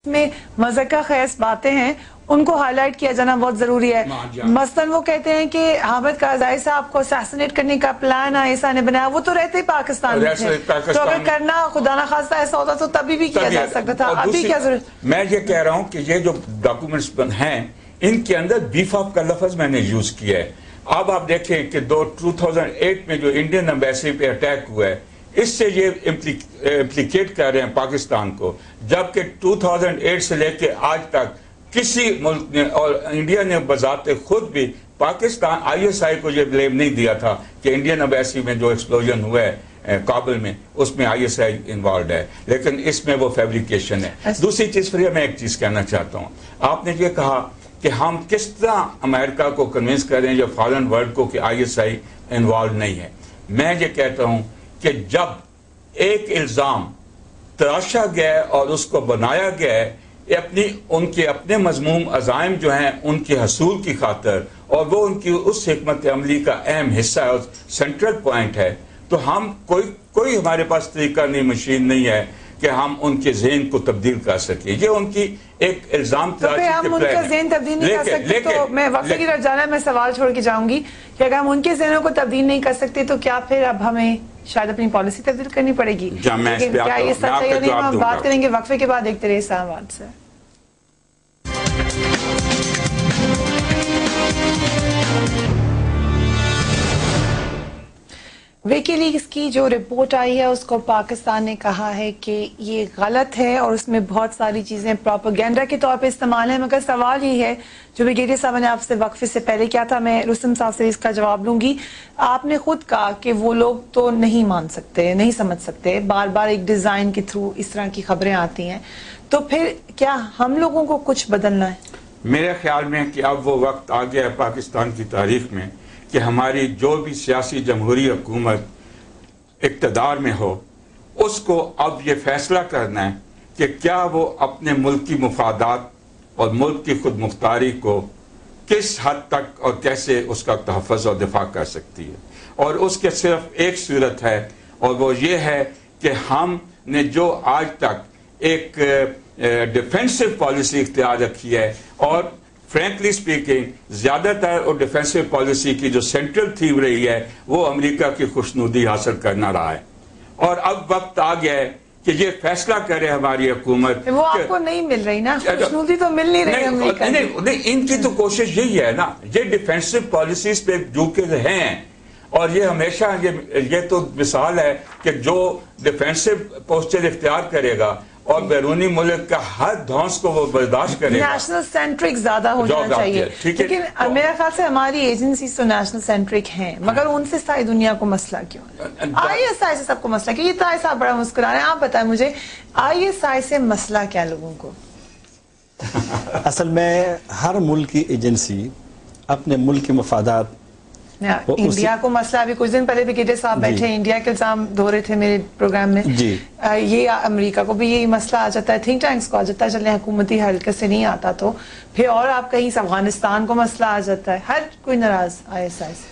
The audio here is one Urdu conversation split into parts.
میں مذاکرہ خیز باتیں ہیں ان کو ہائی لائٹ کیا جانا بہت ضروری ہے. مثلاً وہ کہتے ہیں کہ حامد کرزائی صاحب کو اسیسنیٹ کرنے کا پلان ایسا نے بنایا. وہ تو رہتے ہی پاکستان میں تھے, تو اگر کرنا خدا نہ خواستہ ایسا ہوتا تو تبھی بھی کیا جا سکتا تھا. ابھی کیا ضرورت. میں یہ کہہ رہا ہوں کہ یہ جو ڈاکومنٹس ہیں ان کے اندر بیف اپ کا لفظ میں نے یوز کیا ہے. اب آپ دیکھیں کہ 2008 میں جو انڈین ایمبیسی پہ اٹیک ہوا ہے, اس سے یہ امپلیکیٹ کر رہے ہیں پاکستان کو, جبکہ 2008 سے لے کے آج تک کسی ملک نے اور انڈیا نے بذات خود بھی پاکستان ISI کو یہ بلیم نہیں دیا تھا کہ انڈین ایمبیسی میں جو ایکسپلوژن ہوا ہے کابل میں اس میں ISI انوالوڈ ہے, لیکن اس میں وہ فیبریکیشن ہے. دوسری چیز پھر میں ایک چیز کہنا چاہتا ہوں. آپ نے یہ کہا کہ ہم کس طرح امریکہ کو کنونس کریں یا فارن ورلڈ کو کہ ISI انوالوڈ نہیں ہے. میں یہ کہتا ہوں کہ جب ایک الزام تراشا گیا اور اس کو بنایا گیا ہے ان کے اپنے مضموم عزائم جو ہیں ان کے حصول کی خاطر, اور وہ ان کی اس حکمت عملی کا اہم حصہ ہے, سینٹرل پوائنٹ ہے, تو ہم کوئی ہمارے پاس طریقہ نہیں, مشین نہیں ہے کہ ہم ان کے ذہن کو تبدیل کر سکیں. یہ ان کی ایک الزام تراشی کے ہم ان کا ذہن تبدیل نہیں کر سکتے. تو میں وقت کی طرف جانا, میں سوال چھوڑ کے جاؤں گی کہ اگر ہم ان کے ذہنوں کو تبدیل نہیں کر سکتے تو کیا پھر اب ہمیں شاید اپنی پالیسی تبدیل کرنی پڑے گی. کیا یہ سچ ہے یا نہیں, ہم بات کریں گے وقفے کے بعد. دیکھتے رہیے اسلام آباد سے. ویکی لیکس کی جو رپورٹ آئی ہے اس کو پاکستان نے کہا ہے کہ یہ غلط ہے اور اس میں بہت ساری چیزیں پروپیگنڈا کے طور پہ استعمال ہیں. مگر سوال یہ ہے جو بریگیڈیئر صاحب نے آپ سے وقفے سے پہلے کیا تھا, میں رستم صاحب سے اس کا جواب لوں گی. آپ نے خود کہا کہ وہ لوگ تو نہیں مان سکتے, نہیں سمجھ سکتے, بار بار ایک ڈیزائن کے تھرو اس طرح کی خبریں آتی ہیں, تو پھر کیا ہم لوگوں کو کچھ بدلنا ہے؟ میرے خیال میں کہ اب وہ وقت آ گیا ہے پاکستان کی تاریخ میں کہ ہماری جو بھی سیاسی جمہوری حکومت اقتدار میں ہو, اس کو اب یہ فیصلہ کرنا ہے کہ کیا وہ اپنے ملک کی مفادات اور ملک کی خود مختاری کو کس حد تک اور کیسے اس کا تحفظ اور دفاع کر سکتی ہے. اور اس کے صرف ایک صورت ہے, اور وہ یہ ہے کہ ہم نے جو آج تک ایک ڈیفینسو پالیسی اختیار رکھی ہے, اور فرینکلی سپیکنگ زیادہ تر اور ڈیفینسو پالیسی کی جو سینٹرل تھیم رہی ہے وہ امریکہ کی خوشنودی حاصل کرنا رہا ہے. اور اب وقت آ گیا ہے کہ یہ فیصلہ کرے ہماری حکومت. وہ آپ کو نہیں مل رہی نا, خوشنودی تو مل نہیں رہی امریکہ. نہیں, ان کی تو کوشش یہی ہے نا, یہ ڈیفینسو پالیسیز پہ جو کہ ہیں, اور یہ ہمیشہ یہ تو مثال ہے کہ جو ڈیفینسو پوسچر اختیار کرے گا اور بیرونی ملک کا ہر دھونس کو وہ برداشت کرے گا. نیشنل سینٹرک زیادہ ہو جانا چاہیے, لیکن میرے خیال سے ہماری ایجنسیز تو نیشنل سینٹرک ہیں, مگر ان سے ساری دنیا کو مسئلہ کیوں ہے؟ ISI سے سب کو مسئلہ کیوں؟ یہ طاہر صاحب بڑا مسکرا رہے ہیں, آپ بتائیں مجھے ISI سے مسئلہ کیا لوگوں کو؟ اصل میں ہر ملک کی ایجنسی اپنے ملک کے مفادات, انڈیا کو مسئلہ, ابھی کچھ دن پہلے بریگیڈیئر صاحب بیٹھے انڈیا کے الزام دھو رہے تھے میرے پروگرام میں, یہ امریکہ کو بھی یہی مسئلہ آ جاتا ہے, تھنک ٹینکس کو آ جاتا ہے, چلے حکومتی حلقے سے نہیں آتا تو پھر, اور آپ کہیں افغانستان کو مسئلہ آ جاتا ہے, ہر کوئی ناراض ISI سے.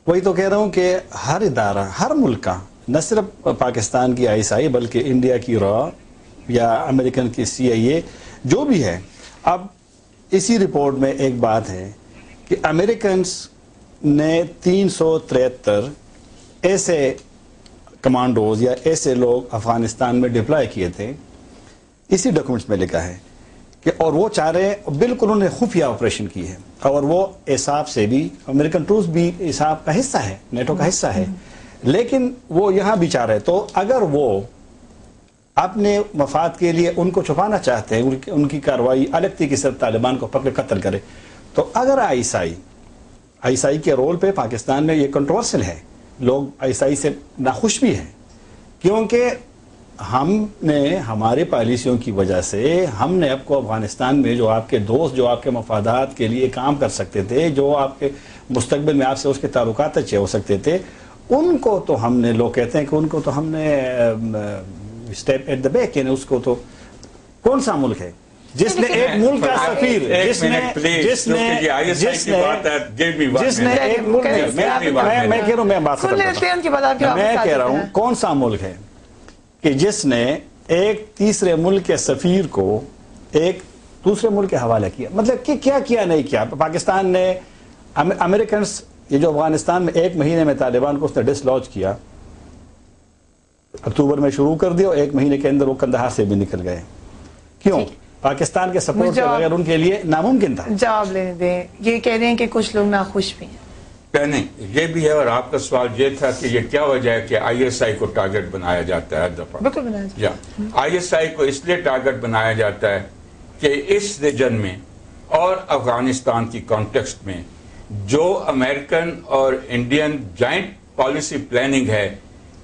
وہی تو کہہ رہا ہوں کہ ہر ادارہ, ہر ملک کا, نہ صرف پاکستان کی ISI بلکہ انڈیا کی RAW یا امریکن کی CIA جو بھی ہے. اب اسی رپورٹ میں ایک بات ہے کہ امریکنز نے 373 ایسے کمانڈوز یا ایسے لوگ افغانستان میں ڈپلائے کیے تھے. اسی ڈاکومنٹس میں لکھا ہے کہ, اور وہ چاہ رہے بالکل انہوں نے خفیہ آپریشن کی ہے, اور وہ ISAF سے بھی, امریکن ٹروپس بھی ISAF کا حصہ ہے, نیٹو کا حصہ ہے, لیکن وہ یہاں بھی چاہ رہے. تو اگر وہ اپنے مفاد کے لیے ان کو چھپانا چاہتے ہیں, ان کی کارروائی الگ تھی کہ صرف طالبان کو پکڑ قتل کرے, تو اگر ISI کے رول پہ پاکستان میں یہ کنٹروورسل ہے, لوگ ISI سے ناخوش بھی ہیں, کیونکہ ہم نے ہمارے پالیسیوں کی وجہ سے ہم نے آپ کو افغانستان میں جو آپ کے دوست, جو آپ کے مفادات کے لیے کام کر سکتے تھے, جو آپ کے مستقبل میں آپ سے اس کے تعلقات اچھے ہو سکتے تھے, ان کو تو ہم نے, لوگ کہتے ہیں کہ ان کو تو ہم نے اسٹیپ ایٹ دا بیک, یعنی اس کو تو کون سا ملک ہے جس نے ایک ملک کا سفیر, میں کہہ رہا ہوں کون سا ملک ہے کہ جس نے ایک تیسرے ملک کے سفیر کو ایک دوسرے ملک کے حوالے کیا. مطلب کہ کیا نہیں کیا. پاکستان نے امریکنس یہ جو افغانستان میں 1 مہینے میں طالبان کو اس نے ڈسلوج کیا, اکتوبر میں شروع کر دیا اور 1 مہینے کے اندر وہ قندھار سے بھی نکل گئے. کیوں؟ پاکستان کے سپورٹ کے بغیر ان کے لیے ناممکن تھا. جواب لینے دیں. یہ کہہ رہے ہیں کہ کچھ لوگ ناخوش بھی ہیں. نہیں, یہ بھی ہے. اور آپ کا سوال یہ تھا کہ یہ کیا وجہ ہے کہ ISI کو ٹارگٹ بنایا جاتا ہے ہر دفعہ. بالکل بنایا جاتا ہے. ISI کو اس لیے ٹارگٹ بنایا جاتا ہے کہ اس ریجن میں اور افغانستان کی کانٹیکسٹ میں جو امریکن اور انڈین جوائنٹ پالیسی پلاننگ ہے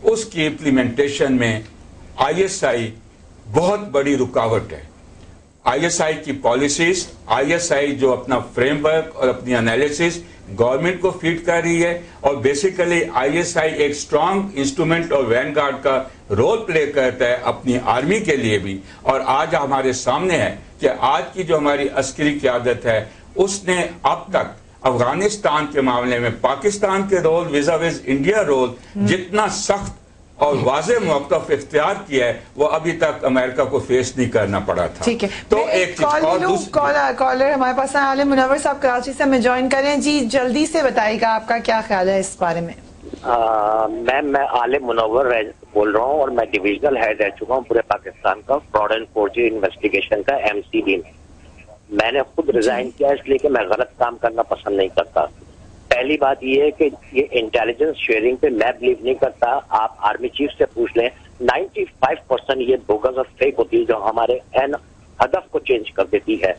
اس کی امپلیمنٹیشن میں ISI بہت بڑی رکاوٹ ہے. ISI کی پالیسیز, ISI جو اپنا فریم ورک اور اپنی انالیسس گورنمنٹ کو فیڈ کر رہی ہے, اور بیسیکلی ISI ایک سٹرانگ انسٹرومنٹ اور وین گارڈ کا رول پلے کرتا ہے اپنی آرمی کے لیے بھی. اور آج ہمارے سامنے ہے کہ آج کی جو ہماری عسکری قیادت ہے اس نے اب تک افغانستان کے معاملے میں پاکستان کے رول ویزا ویز انڈیا رول جتنا سخت اور واضح موقف اختیار کیا ہے وہ ابھی تک امریکہ کو فیس نہیں کرنا پڑا تھا. ٹھیک ہے, تو ایک کالر ہمارے پاس ہیں. عالم منور صاحب کراچی سے ہمیں جوائن کریں. جی جلدی سے بتائیے گا آپ کا کیا خیال ہے اس بارے میں. میں عالم منور بول رہا ہوں اور میں ڈویژنل ہیڈ رہ چکا ہوں پورے پاکستان کا فراڈ اینڈ فورجری انویسٹیگیشن کا MCD میں نے خود ریزائن کیا اس لیے کہ میں غلط کام کرنا پسند نہیں کرتا. پہلی بات یہ ہے کہ یہ انٹیلیجنس شیئرنگ پہ میں بلیو نہیں کرتا. آپ آرمی چیف سے پوچھ لیں, 95% یہ بوگس اور فیک ہوتی ہے جو ہمارے ہدف کو چینج کر دیتی ہے.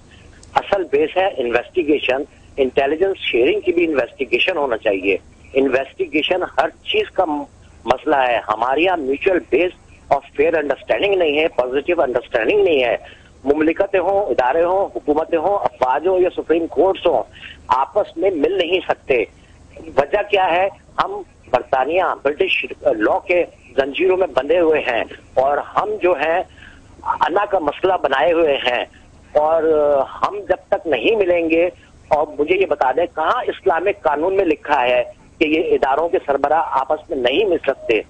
اصل بیس ہے انویسٹیگیشن. انٹیلیجنس شیئرنگ کی بھی انویسٹیگیشن ہونا چاہیے. انویسٹیگیشن ہر چیز کا مسئلہ ہے. ہمارے یہاں میوچل بیس اور فیئر انڈرسٹینڈنگ نہیں ہے, پازیٹیو انڈرسٹینڈنگ نہیں ہے. مملکتیں ہوں, ادارے ہوں, حکومتیں ہوں, افواج ہوں یا سپریم کورٹس ہوں, آپس میں مل نہیں سکتے. وجہ کیا ہے؟ ہم برطانیہ برٹش لا کے زنجیروں میں بندھے ہوئے ہیں اور ہم جو ہے انا کا مسئلہ بنائے ہوئے ہیں. اور ہم جب تک نہیں ملیں گے, اور مجھے یہ بتا دیں کہاں اسلامک قانون میں لکھا ہے کہ یہ اداروں کے سربراہ آپس میں نہیں مل سکتے.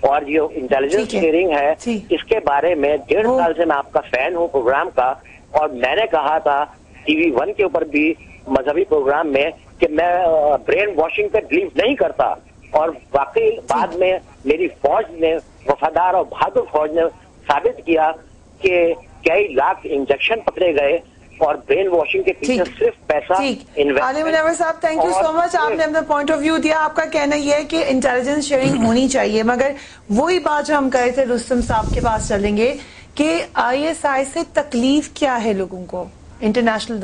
اور جو انٹیلیجنس شیئرنگ ہے اس کے بارے میں 1.5 سال سے میں آپ کا فین ہوں پروگرام کا, اور میں نے کہا تھا TV 1 کے اوپر بھی مذہبی پروگرام میں کہ میں برین واشنگ پہ بلیو نہیں کرتا. اور واقعی بعد میں میری فوج نے, وفادار اور بہادر فوج نے ثابت کیا کہ کئی لاکھ انجیکشن پکڑے گئے اور برین واشنگ کے پیچھے صرف پیسہ. عالم منور صاحب تھینک یو سو مچ. آپ نے اپنا پوائنٹ آف ویو دیا. آپ کا کہنا یہ ہے کہ انٹیلیجنس شیئرنگ ہونی چاہیے, مگر وہی بات جو ہم کہے تھے رستم صاحب کے پاس چلیں گے کہ ISI سے تکلیف کیا ہے لوگوں کو انٹرنیشنل